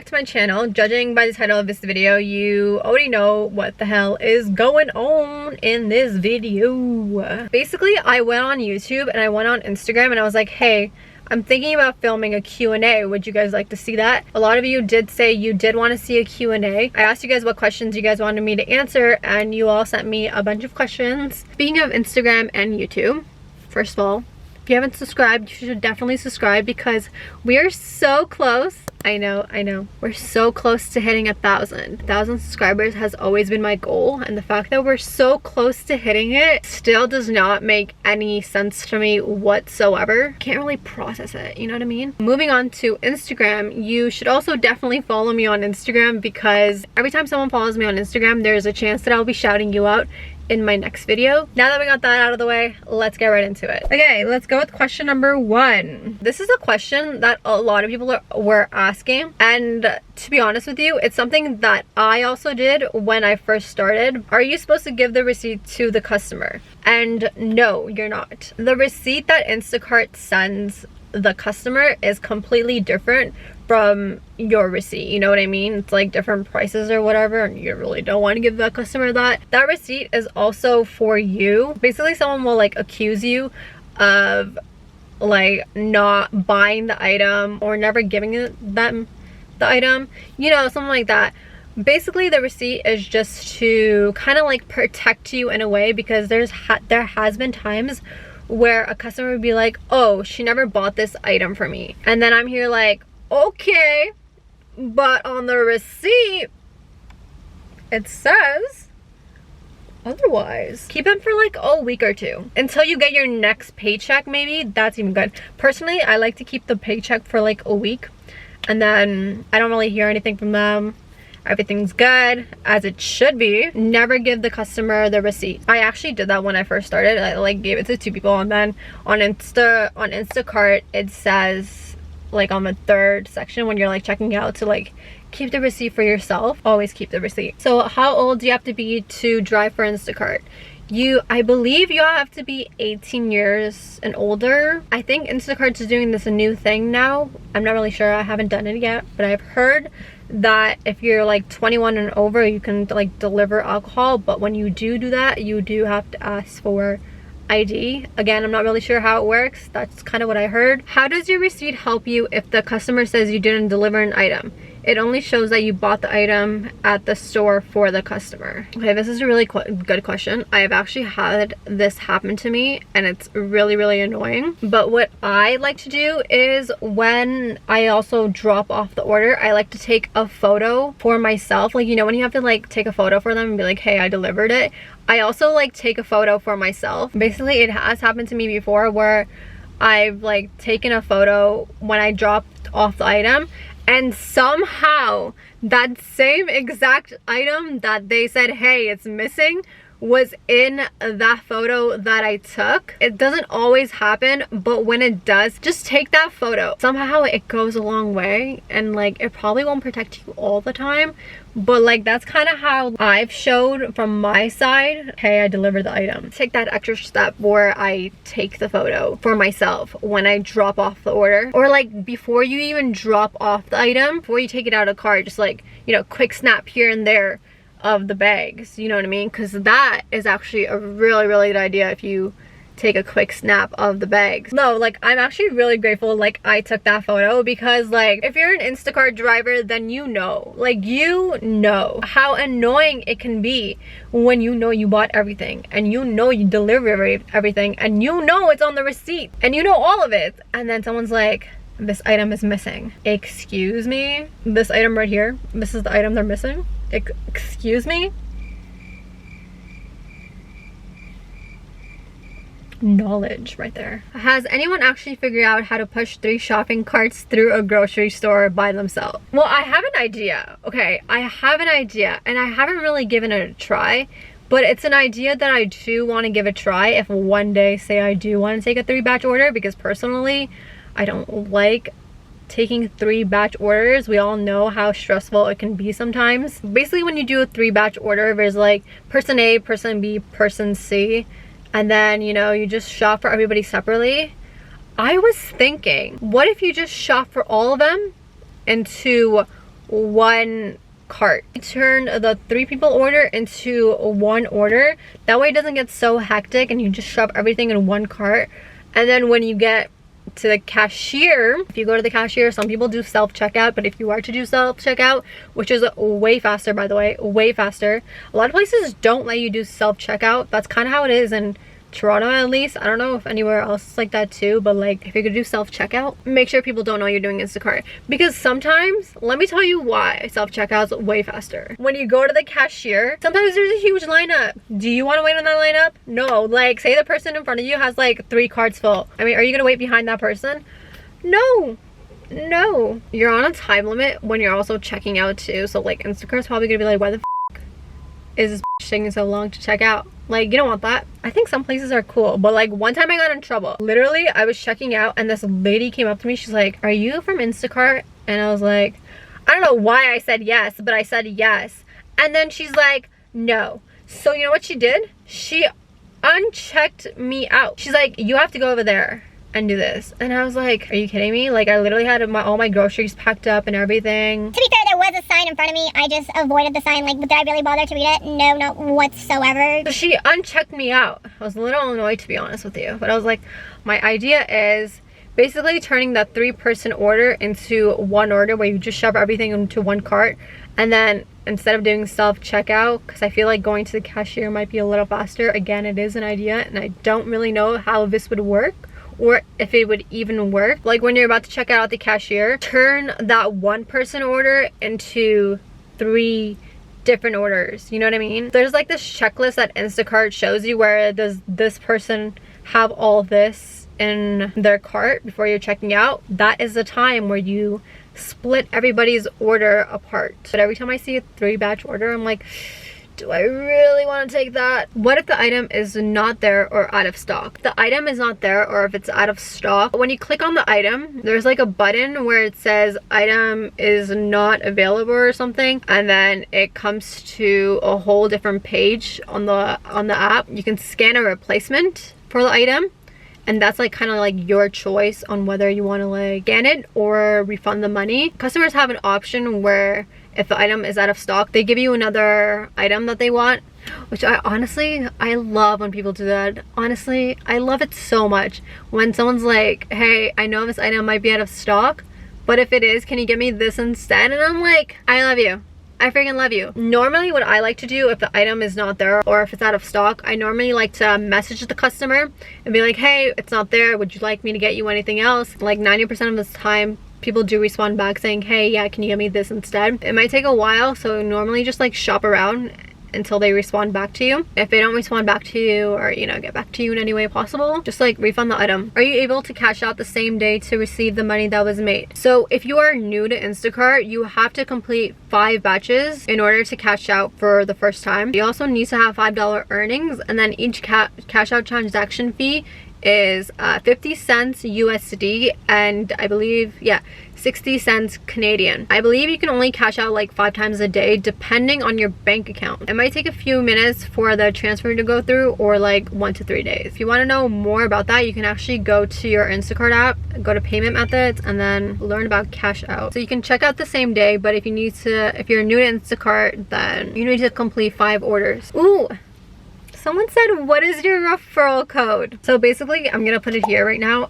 to my channel. Judging by the title of this video, you already know what the hell is going on in this video. Basically, I went on YouTube and I went on Instagram and I was like, hey, I'm thinking about filming a Q&A. Would you guys like to see that? A lot of you did say you did want to see a Q&A. I asked you guys what questions you guys wanted me to answer and you all sent me a bunch of questions. Speaking of Instagram and YouTube, first of all, if you haven't subscribed, you should definitely subscribe because we are so close. I know. We're so close to hitting 1,000. 1,000 subscribers has always been my goal, and the fact that we're so close to hitting it still does not make any sense to me whatsoever. Can't really process it, you know what I mean? Moving on to Instagram, you should also definitely follow me on Instagram because every time someone follows me on Instagram, there's a chance that I'll be shouting you out in my next video. Now that we got that out of the way, let's get right into it. Okay, let's go with question number 1. This is a question that a lot of people were asking, and to be honest with you, it's something that I also did when I first started. Are you supposed to give the receipt to the customer? And no, you're not. The receipt that Instacart sends the customer is completely different from your receipt, you know what I mean? It's like different prices or whatever, and you really don't want to give the customer that. That receipt is also for you. Basically, someone will like accuse you of like not buying the item or never giving them the item, you know, something like that. Basically, the receipt is just to kind of like protect you in a way, because there has been times where a customer would be like, oh, she never bought this item for me, and then I'm here like, okay, but on the receipt it says otherwise. Keep them for like a week or two until you get your next paycheck. Maybe that's even good. Personally, I like to keep the paycheck for like a week, and then I don't really hear anything from them. Everything's good as it should be. Never give the customer the receipt. I actually did that when I first started. I like gave it to 2 people, and then on Instacart it says like on the 3rd section when you're like checking out to like keep the receipt for yourself. Always keep the receipt. So how old do you have to be to drive for Instacart? I believe you have to be 18 years and older. I think Instacart's doing this a new thing now. I'm not really sure, I haven't done it yet, but I've heard that if you're like 21 and over, you can like deliver alcohol, but when you do that, you do have to ask for ID. Again, I'm not really sure how it works. That's kind of what I heard. How does your receipt help you if the customer says you didn't deliver an item? It only shows that you bought the item at the store for the customer. Okay, this is a really good question. I've actually had this happen to me, and it's really annoying. But what I like to do is when I also drop off the order, I like to take a photo for myself. Like, you know, when you have to like take a photo for them and be like, hey, I delivered it. I also like take a photo for myself. Basically, it has happened to me before where I've like taken a photo when I dropped off the item, and somehow that same exact item that they said, hey, it's missing, was in that photo that I took. It doesn't always happen, but when it does, just take that photo. Somehow it goes a long way, and like it probably won't protect you all the time, but like that's kind of how I've showed from my side, hey, I delivered the item. Take that extra step where I take the photo for myself when I drop off the order, or like before you even drop off the item, before you take it out of the cart, just like, you know, quick snap here and there of the bags, you know what I mean? Because that is actually a really good idea if you take a quick snap of the bags. No, like I'm actually really grateful like I took that photo, because like if you're an Instacart driver, then you know, like you know how annoying it can be when you know you bought everything, and you know you delivered everything, and you know it's on the receipt, and you know all of it, and then someone's like, this item is missing. Excuse me? This item right here, this is the item they're missing? Excuse me? Knowledge right there. Has anyone actually figured out how to push 3 shopping carts through a grocery store by themselves? Well, I have an idea. Okay, I have an idea, and I haven't really given it a try, but it's an idea that I do want to give a try if one day, say I do want to take a 3-batch order, because personally, I don't like taking 3 batch orders. We all know how stressful it can be sometimes. Basically, when you do a 3-batch order, there's like person A, person B, person C, and then, you know, you just shop for everybody separately. I was thinking, what if you just shop for all of them into one cart. Turn the 3 people order into one order. That way it doesn't get so hectic and you just shove everything in one cart. And then when you get to the cashier, if you go to the cashier, some people do self-checkout, but if you are to do self-checkout, which is way faster, by the way, way faster, a lot of places don't let you do self-checkout. That's kind of how it is in Toronto, at least. I don't know if anywhere else is like that too, but like if you could do self-checkout, make sure people don't know you're doing Instacart, because sometimes, let me tell you why self-checkout is way faster. When you go to the cashier, sometimes there's a huge lineup. Do you want to wait on that lineup? No. Like, say the person in front of you has like 3 carts full. I mean, are you gonna wait behind that person? No. No. You're on a time limit when you're also checking out too, so like Instacart's probably gonna be like, why the f is this taking so long to check out? Like, you don't want that. I think some places are cool, but like one time I got in trouble. Literally, I was checking out and this lady came up to me. She's like, are you from Instacart? And I was like, I don't know why I said yes, but I said yes. And then she's like, no. So you know what she did? She unchecked me out. She's like, you have to go over there and do this. And I was like, are you kidding me? Like, I literally had all my groceries packed up and everything. To be fair, there was a sign in front of me. I just avoided the sign. Like, did I really bother to read it? No, not whatsoever. So she unchecked me out. I was a little annoyed, to be honest with you. But I was like, my idea is basically turning that 3-person order into one order where you just shove everything into one cart. And then instead of doing self-checkout, because I feel like going to the cashier might be a little faster. Again, it is an idea and I don't really know how this would work, or if it would even work. Like when you're about to check out at the cashier, turn that 1-person order into 3 different orders. You know what I mean? There's like this checklist that Instacart shows you where does this person have all this in their cart before you're checking out. That is the time where you split everybody's order apart. But every time I see a 3-batch order, I'm like, do I really want to take that? What if the item is not there or out of stock? The item is not there, or if it's out of stock, when you click on the item, there's like a button where it says item is not available or something, and then it comes to a whole different page on the app. You can scan a replacement for the item, and that's like kind of like your choice on whether you want to like scan it or refund the money. Customers have an option where if the item is out of stock, they give you another item that they want, which I love when people do that. Honestly, I love it so much when someone's like, hey, I know this item might be out of stock, but if it is, can you give me this instead? And I'm like, I love you. I freaking love you. Normally what I like to do if the item is not there or if it's out of stock, I normally like to message the customer and be like, hey, it's not there. Would you like me to get you anything else? Like 90% of the time, people do respond back saying, hey, yeah, can you get me this instead? It might take a while, so normally just like shop around until they respond back to you. If they don't respond back to you or, you know, get back to you in any way possible, just like refund the item. Are you able to cash out the same day to receive the money that was made? So if you are new to Instacart, you have to complete 5 batches in order to cash out for the first time. You also need to have $5 earnings, and then each cash out transaction fee is 50 cents USD, and I believe, yeah, 60 cents Canadian. I believe you can only cash out like 5 times a day depending on your bank account. It might take a few minutes for the transfer to go through, or like 1 to 3 days. If you want to know more about that, you can actually go to your Instacart app, go to payment methods, and then learn about cash out. So you can check out the same day, but if you're new to Instacart, then you need to complete 5 orders. Ooh, someone said, what is your referral code? So basically, I'm gonna put it here right now.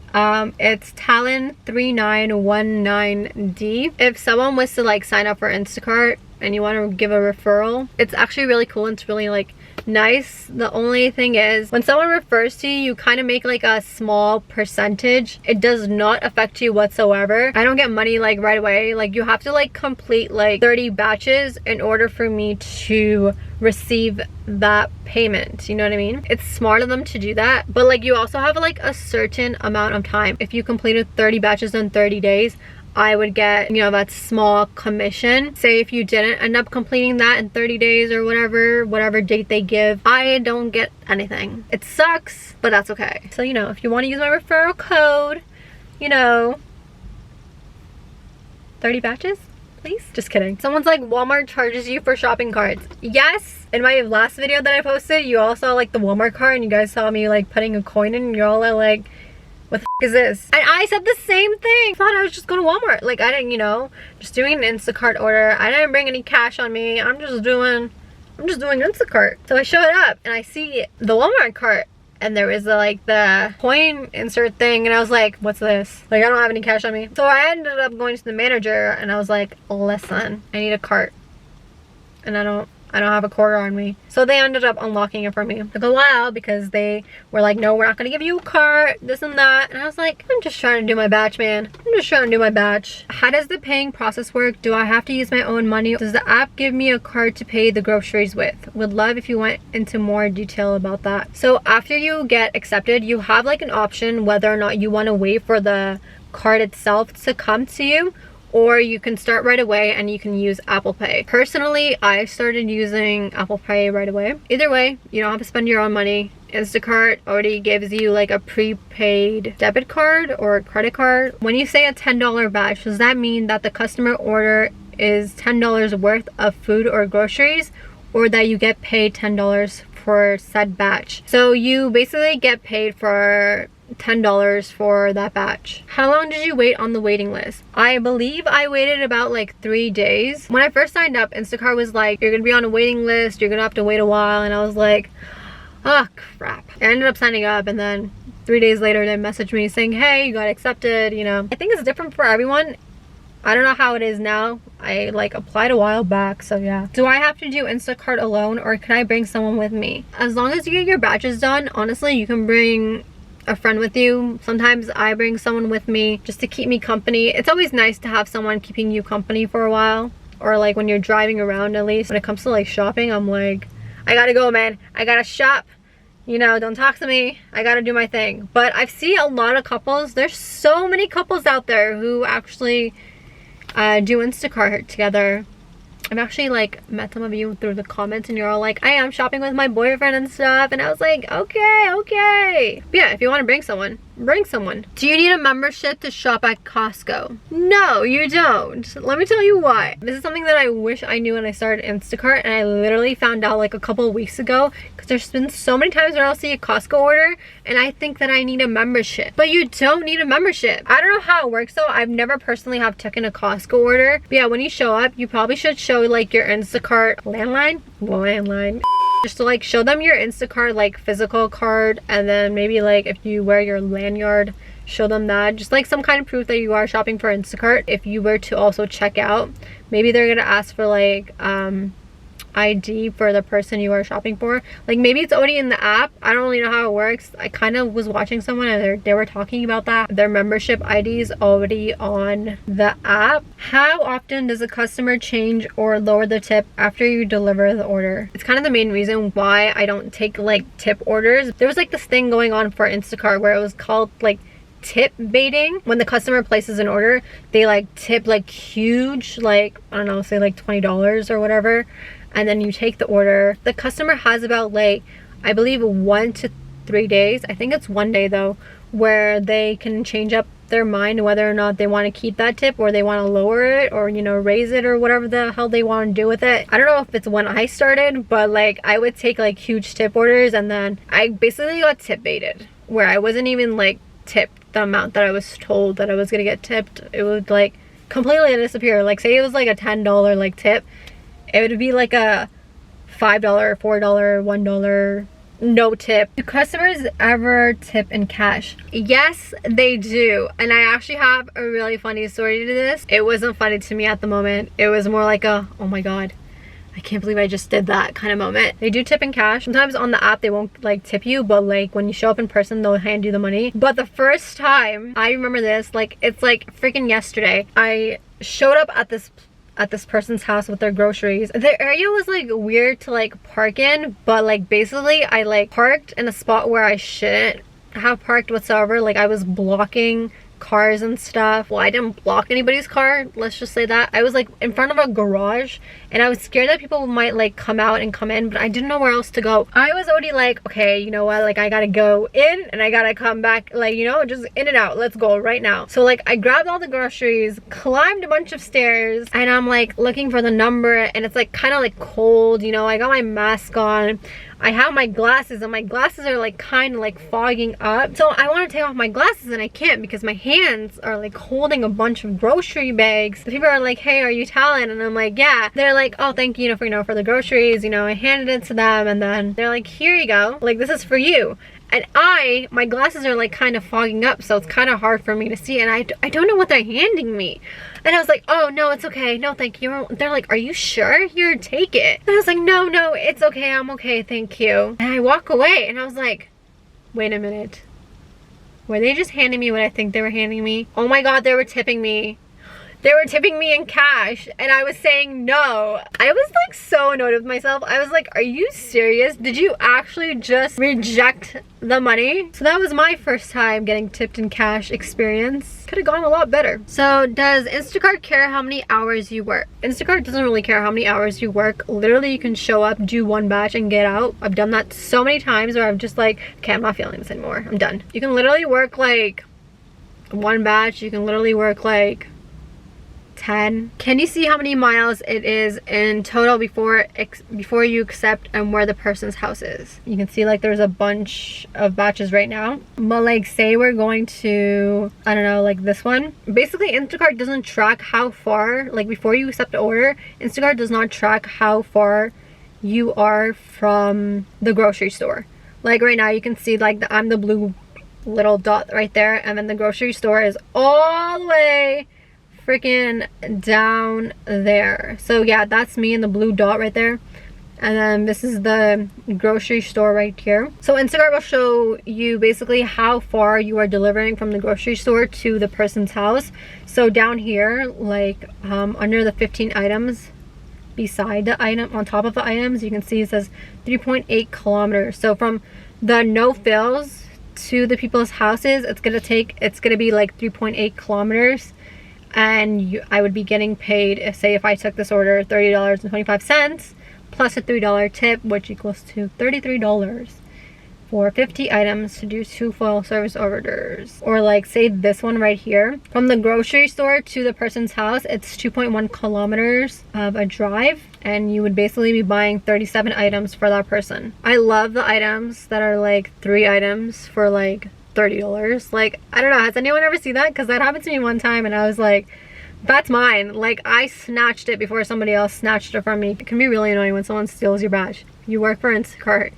It's Talin 3919D. If someone was to like sign up for Instacart and you want to give a referral, it's actually really cool. It's really like nice. The only thing is, when someone refers to you, you kind of make like a small percentage. It does not affect you whatsoever. I don't get money like right away. Like you have to like complete like 30 batches in order for me to receive that payment. You know what I mean? It's smart of them to do that, but like you also have like a certain amount of time. If you completed 30 batches in 30 days, I would get, you know, that small commission. Say if you didn't end up completing that in 30 days or whatever date they give, I don't get anything. It sucks, but that's okay. So, you know, if you want to use my referral code, you know, 30 batches, please. Just kidding. Someone's like, Walmart charges you for shopping carts. Yes. In my last video that I posted, you all saw like the Walmart cart and you guys saw me like putting a coin in, and you all are like, what the is this? And I said the same thing. I thought I was just going to Walmart. Like, I didn't, you know, just doing an Instacart order. I didn't bring any cash on me. I'm just doing Instacart. So I showed up and I see the Walmart cart and there was like the coin insert thing, and I was like, what's this? Like, I don't have any cash on me. So I ended up going to the manager and I was like, listen, I need a cart and I don't have a quarter on me. So they ended up unlocking it for me. It took a while because they were like, no, we're not gonna give you a cart, this and that. And I was like, I'm just trying to do my batch, man. I'm just trying to do my batch. How does the paying process work? Do I have to use my own money? Does the app give me a card to pay the groceries with? Would love if you went into more detail about that. So after you get accepted, you have like an option whether or not you want to wait for the card itself to come to you, or you can start right away and you can use Apple Pay. Personally, I started using Apple Pay right away. Either way, you don't have to spend your own money. Instacart already gives you like a prepaid debit card or credit card. When you say a $10 batch, does that mean that the customer order is $10 worth of food or groceries, or that you get paid $10 for said batch? So you basically get paid for $10 for that batch. How long did you wait on the waiting list? I believe I waited about like 3 days. When I first signed up, Instacart was like, you're gonna be on a waiting list, you're gonna have to wait a while, and I was like, oh crap. I ended up signing up, and then 3 days later they messaged me saying, hey, you got accepted, you know. I think it's different for everyone. I don't know how it is now. I like applied a while back, so yeah. Do I have to do Instacart alone, or can I bring someone with me? As long as you get your batches done, honestly, you can bring a friend with you. Sometimes I bring someone with me just to keep me company. It's always nice to have someone keeping you company for a while, or like when you're driving around. At least when it comes to like shopping, I'm like, I gotta go, man. I gotta shop, you know, don't talk to me. I gotta do my thing. But I've seen a lot of couples. There's so many couples out there who actually do Instacart together. I've actually like met some of you through the comments, and you're all like, I'm shopping with my boyfriend and stuff, and I was like, okay. But yeah, if you want to bring someone, bring someone. Do you need a membership to shop at Costco? No, you don't. Let me tell you why. This is something that I wish I knew when I started Instacart, and I literally found out like a couple of weeks ago, because there's been so many times where I'll see a Costco order and I think that I need a membership. But you don't need a membership. I don't know how it works though. I've never personally have taken a Costco order. But yeah, when you show up, you probably should show like your Instacart landline. Just to like show them your Instacart like physical card, and then maybe like if you wear your lanyard, show them that. Just like some kind of proof that you are shopping for Instacart. If you were to also check out, maybe they're gonna ask for like ID for the person you are shopping for. Like maybe it's already in the app. I don't really know how it works. I kind of was watching someone and they were talking about that. Their membership ID is already on the app. How often does a customer change or lower the tip after you deliver the order? It's kind of the main reason why I don't take like tip orders. There was like this thing going on for Instacart where it was called like tip baiting. When the customer places an order, they like tip like huge, like I don't know, say like $20 or whatever, and then you take the order. The customer has about like, I believe 1 to 3 days, I think it's 1 day though, where they can change up their mind whether or not they want to keep that tip, or they want to lower it, or you know, raise it, or whatever the hell they want to do with it. I don't know if it's when I started, but like I would take like huge tip orders, and then I basically got tip baited, where I wasn't even like tipped the amount that I was told that I was gonna get tipped. It would like completely disappear. Like say it was like a $10 like tip, it would be like a $5, $4, $1 no tip. Do customers ever tip in cash? Yes, they do. And I actually have a really funny story to this. It wasn't funny to me at the moment. It was more like a, oh my god, I can't believe I just did that kind of moment. They do tip in cash. Sometimes on the app they won't like tip you, but like when you show up in person, they'll hand you the money. But the first time, I remember this, like it's like freaking yesterday. I showed up at this person's house with their groceries. The area was like weird to like park in, but like basically I like parked in a spot where I shouldn't have parked whatsoever. Like I was blocking cars and stuff. Well, I didn't block anybody's car, let's just say that. I was like in front of a garage, and I was scared that people might like come out and come in, but I didn't know where else to go. I was already like, okay, you know what, like I gotta go in and I gotta come back, like, you know, just in and out, let's go right now. So like I grabbed all the groceries, climbed a bunch of stairs, and I'm like looking for the number, and it's like kind of like cold, you know, I got my mask on. I have my glasses and my glasses are like kind of like fogging up. So I want to take off my glasses and I can't because my hands are like holding a bunch of grocery bags. The people are like, hey, are you Talin? And I'm like, yeah. They're like, oh, thank you, for the groceries. I handed it to them and then they're like, here you go. Like, this is for you. And my glasses are like kind of fogging up, so it's kind of hard for me to see, and I don't know what they're handing me. And I was like, oh no, it's okay, no thank you. They're like, are you sure? Here, take it. And I was like, no, it's okay, I'm okay, thank you. And I walk away and I was like, wait a minute, were they just handing me what I think they were handing me? Oh my god, they were tipping me. They were tipping me in cash and I was saying no. I was like so annoyed with myself. I was like, are you serious? Did you actually just reject the money? So that was my first time getting tipped in cash experience. Could have gone a lot better. So does Instacart care how many hours you work? Instacart doesn't really care how many hours you work. Literally, you can show up, do one batch and get out. I've done that so many times where I'm just like, okay, I'm not feeling this anymore. I'm done. You can literally work like one batch. You can literally work like 10. Can you see how many miles it is in total before you accept and where the person's house is? You can see like there's a bunch of batches right now, but like say we're going to, I don't know, like this one. Basically Instacart doesn't track how far, like before you accept the order, Instacart does not track how far you are from the grocery store. Like right now you can see like I'm the blue little dot right there, and then the grocery store is all the way freaking down there. So yeah, that's me in the blue dot right there, and then this is the grocery store right here. So Instacart will show you basically how far you are delivering from the grocery store to the person's house. So down here, like under the 15 items, beside the item, on top of the items, you can see it says 3.8 kilometers. So from the no fills to the people's houses, it's gonna be like 3.8 kilometers. And I would be getting paid, if I took this order, $30.25 plus a $3 tip, which equals to $33 for 50 items to do 2 full service orders. Or like say this one right here, from the grocery store to the person's house, it's 2.1 kilometers of a drive, and you would basically be buying 37 items for that person. I love the items that are like 3 items for like $30. Like, I don't know, has anyone ever seen that? Because that happened to me one time and I was like, that's mine. Like, I snatched it before somebody else snatched it from me. It can be really annoying when someone steals your badge. You work for Instacart,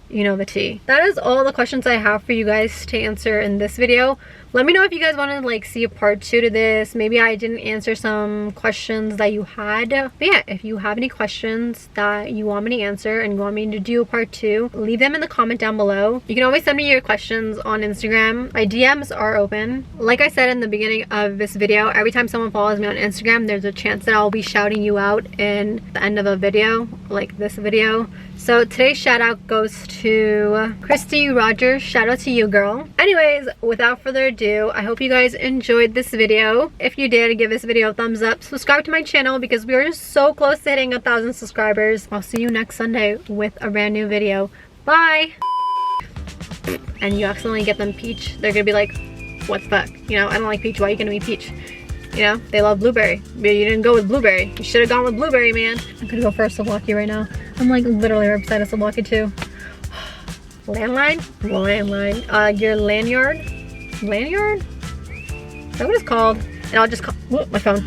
you know the tea. That is all the questions I have for you guys to answer in this video. Let me know if you guys want to like see a part 2 to this. Maybe I didn't answer some questions that you had. But yeah, if you have any questions that you want me to answer and you want me to do a part 2, leave them in the comment down below. You can always send me your questions on Instagram. My DMs are open. Like I said in the beginning of this video, every time someone follows me on Instagram, there's a chance that I'll be shouting you out in the end of a video, like this video. So today's shout out goes to Christy Rogers. Shout out to you, girl. Anyways, without further ado, I hope you guys enjoyed this video. If you did, give this video a thumbs up. Subscribe to my channel because we are so close to hitting 1,000 subscribers. I'll see you next Sunday with a brand new video. Bye! And you accidentally get them peach, they're gonna be like, what the fuck? I don't like peach, why are you gonna be peach? They love blueberry. But you didn't go with blueberry. You should have gone with blueberry, man. I'm gonna go for a Souvlaki right now. I'm like literally right beside a Souvlaki too. Landline? Landline. Your lanyard? Lanyard? Is that what it's called? And I'll just call my phone.